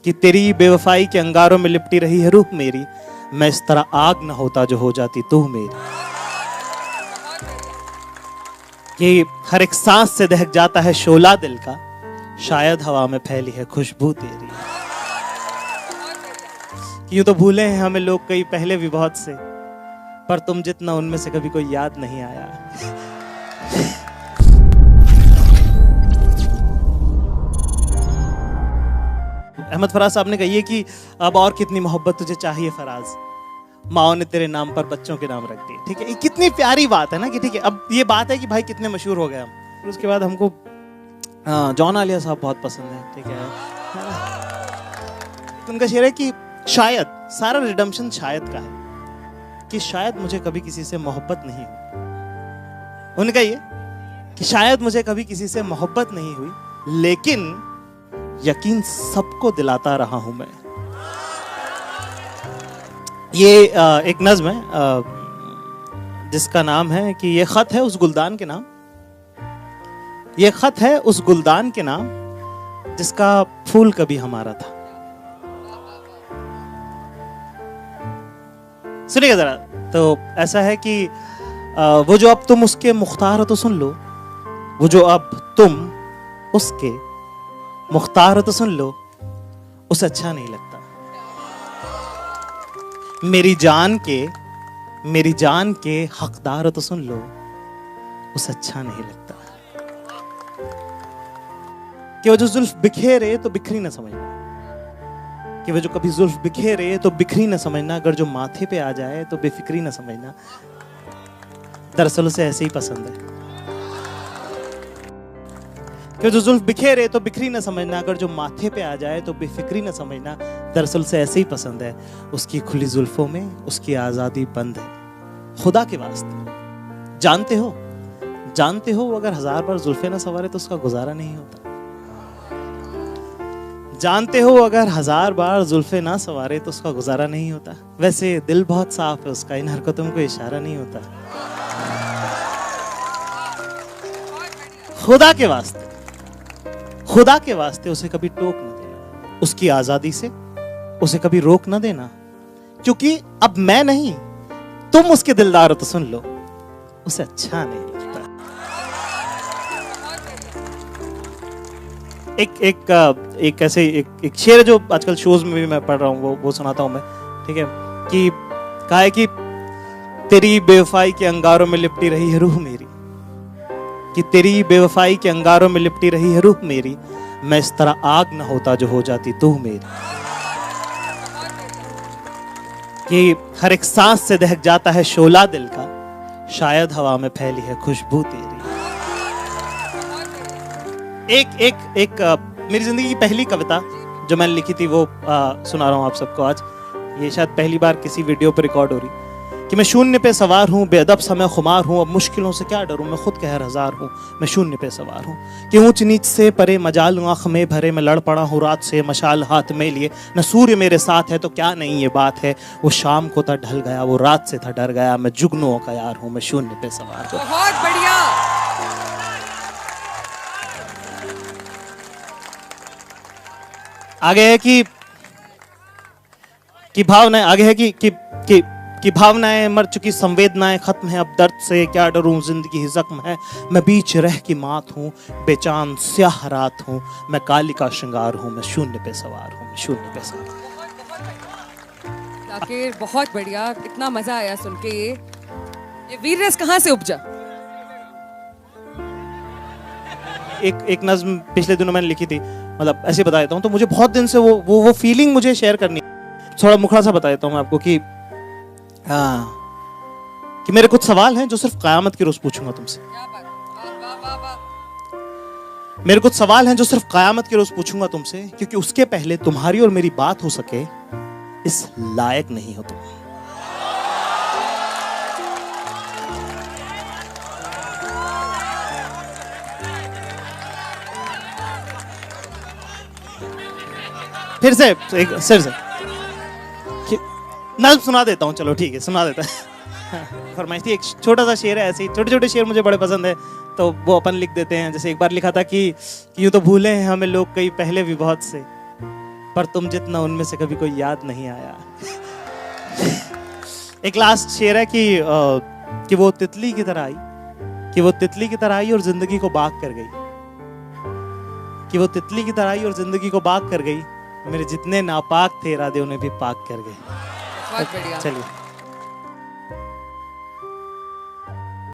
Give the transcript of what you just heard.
कि तेरी बेवफाई के अंगारों में लिपटी रही है रूह मेरी, मैं इस तरह आग न होता जो हो जाती तू मेरी। कि हर एक सांस से दहक जाता है शोला दिल का, शायद हवा में फैली है खुशबू तेरी। यूं तो भूले हैं हमें लोग कई पहले भी बहुत से, पर तुम जितना उनमें से कभी कोई याद नहीं आया। अहमद फराज साहब ने कही कि अब और कितनी मोहब्बत तुझे चाहिए फराज, माओ ने तेरे नाम पर बच्चों के नाम रख दिए। ठीक है, ये कितनी प्यारी बात है ना कि ठीक है, अब ये बात है कि भाई कितने मशहूर हो गए हम। फिर उसके बाद हमको जॉन आलिया साहब बहुत पसंद है। ठीक है, तो उनका शेर है कि शायद सारा रिडम्पशन शायद का है, कि शायद मुझे कभी किसी से मोहब्बत नहीं हुई। उनका ये कि शायद मुझे कभी किसी से मोहब्बत नहीं हुई, लेकिन यकीन सबको दिलाता रहा हूं मैं। ये एक नज्म है जिसका नाम है कि ये खत है उस गुलदान के नाम, ये खत है उस गुलदान के नाम जिसका फूल कभी हमारा था। सुनिएगा जरा। तो ऐसा है कि वो जो अब तुम उसके मुख्तार हो तो सुन लो, वो जो अब तुम उसके मुख्तार हो तो सुन लो, उसे अच्छा नहीं लगता। मेरी जान के हकदार हो तो सुन लो, उसे अच्छा नहीं लगता। कि वो जो जुल्फ बिखेरे तो बिखरी ना समझना, कि वो जो कभी जुल्फ बिखेरे तो बिखरी ना समझना, अगर जो माथे पे आ जाए तो बेफिक्री ना समझना। दरअसल उसे ऐसे ही पसंद है। कि जो जुल्फ बिखेरे तो बिखरी ना समझना, अगर जो माथे पे आ जाए तो बेफिक्री ना समझना। दरअसल से ऐसे ही पसंद है। उसकी खुली जुल्फों में उसकी आजादी बंद है। खुदा के वास्ते जानते हो अगर 1000 बार जुल्फे ना सवारे तो उसका गुजारा नहीं होता। जानते हो अगर 1000 बार जुल्फे ना सवारे तो उसका गुजारा नहीं होता। वैसे दिल बहुत साफ है उसका, इन हरकतों को इशारा नहीं होता। खुदा के वास्ते उसे कभी टोक न देना, उसकी आजादी से उसे कभी रोक न देना, क्योंकि अब मैं नहीं तुम उसके दिलदार हो तो सुन लो, उसे अच्छा नहीं लगता। एक ऐसे एक शेर है जो आजकल शोज में भी मैं पढ़ रहा हूँ, वो सुनाता हूँ मैं। ठीक है, कि कहा है कि तेरी बेवफाई के अंगारों में लिपटी रही है रूह मेरी, कि तेरी बेवफाई के अंगारों में लिपटी रही है रूह मेरी, मैं इस तरह आग न होता जो हो जाती तू मेरी। कि हर एक सांस से दहक जाता है शोला दिल का, शायद हवा में फैली है खुशबू तेरी। एक मेरी जिंदगी की पहली कविता जो मैंने लिखी थी वो सुना रहा हूं आप सबको आज। ये शायद पहली बार किसी वीडियो पर रिकॉर्ड हो रही। कि मैं शून्य पे सवार हूँ, बेअदब समय खुमार हूँ, अब मुश्किलों से क्या डरूं, मैं खुद कहर हजार हूँ, मैं शून्य पे सवार हूँ। कि ऊंच नीच से परे मजाल आँख में भरे, मैं लड़ पड़ा हूँ रात से मशाल हाथ में लिए, न सूर्य मेरे साथ है तो क्या नहीं ये बात है, वो शाम को था ढल गया, वो रात से था डर गया, मैं जुगनुओं का यार हूँ, मैं शून्य पे सवार हूँ। बहुत बढ़िया। आगे है कि भावनाएं, आगे है कि भावनाएं मर चुकी, संवेदनाएं खत्म है, अब दर्द से क्या डरूं, जिंदगी ही जख्म है, मैं बीच रह की मात हूँ, बेचान स्याह रात हूँ, मैं काली का श्रृंगार हूँ, मैं शून्य पे सवार हूँ, मैं शून्य पे सवार हूँ। जाकिर बहुत बढ़िया, इतना मजा आया सुन के। ये वीर रस कहाँ से उपजा? एक नज्म पिछले दिनों मैंने लिखी थी, मतलब ऐसे बता देता हूँ। तो मुझे बहुत दिन से वो फीलिंग मुझे शेयर करनी है। थोड़ा मुखड़ा सा बता देता हूँ मैं आपको कि मेरे कुछ सवाल हैं जो सिर्फ क़यामत के रोज पूछूंगा तुमसे। मेरे कुछ सवाल हैं जो सिर्फ क़यामत के रोज पूछूंगा तुमसे, क्योंकि उसके पहले तुम्हारी और मेरी बात हो सके इस लायक नहीं हो तुम। फिर से नज्म सुना देता हूँ, चलो ठीक है सुना देता है। फरमाइश थी, एक छोटा सा शेर है, ऐसे ही छोटे छोटे शेर मुझे बड़े पसंद है तो वो अपन लिख देते हैं। जैसे एक बार लिखा था कि यूं तो भूले हैं हमें लोग कई पहले भी बहुत से, पर तुम जितना उनमें से कभी कोई याद नहीं आया। एक लास्ट शेर है कि वो तितली की तरह आई, कि वो तितली की तरह आई और जिंदगी को बाग कर गई, कि वो तितली की तरह आई और जिंदगी को बाग कर गई, मेरे जितने नापाक थे इरादे उन्हें भी पाक कर गए। बहुत बढ़िया। चलिए।